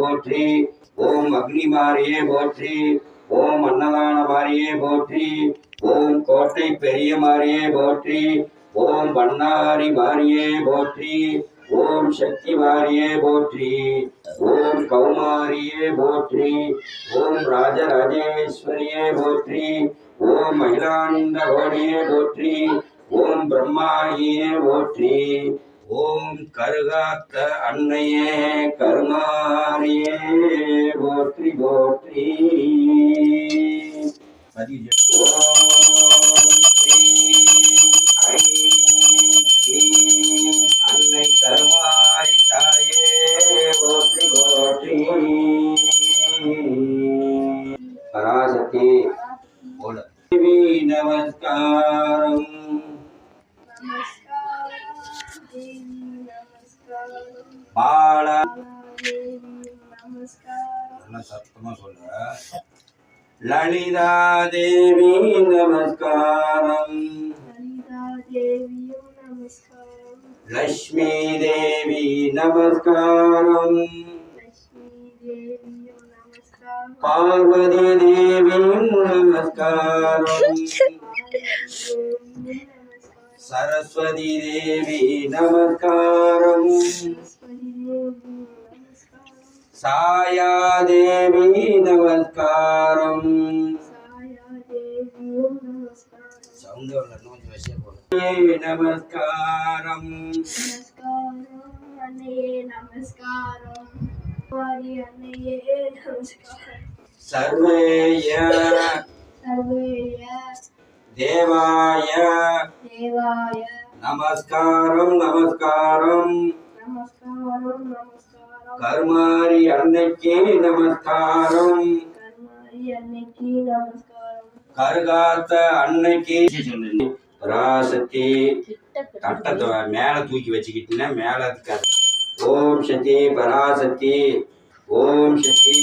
போற்றி. ஓம் அக்னி மாரியே போற்றி. ஓம் அன்னதான மாரியே போற்றி. ஓம் கோட்டை பெரிய மாரியே போற்றி. ஓம் பண்ணாரி மாரியே போற்றி. ஓம் சக்தி மாரியே போற்றி. ஓம் கௌமாரியே போற்றி. ஓம் ராஜராஜேஸ்வரியே போற்றி. ஓம் மகிழானந்த கோடியே போற்றி. ஓம் பிரம்மாயே போற்றி. ஓம் கருகாத்த அன்னையே கருமாரியே போற்றி போற்றி. அன்னை கருமாரி தாயே போற்றி போற்றி. பராசக்தி போல தேவி நமஸ்காரம். பாலா சத்தமா சொல்ற. லலிதா தேவி நமஸ்காரம். லக்ஷ்மி தேவி நமஸ்காரம். பார்வதி தேவி நமஸ்காரம். சரஸ்வதி தேவி நமஸ்காரம். சாயா தேவி நமஸ்காரம். நமஸ்காரம். சர்வேய தேவாய நமஸ்காரம் நமஸ்காரம். கருமாரி அன்னைக்கு நமஸ்காரம். கருகாத்த அன்னைக்கு பராசக்தி. தட்டத்தை மேல தூக்கி வச்சுக்கிட்டீங்கன்னா மேல இருக்காது. ஓம் சக்தி பராசக்தி. ஓம் சக்தி.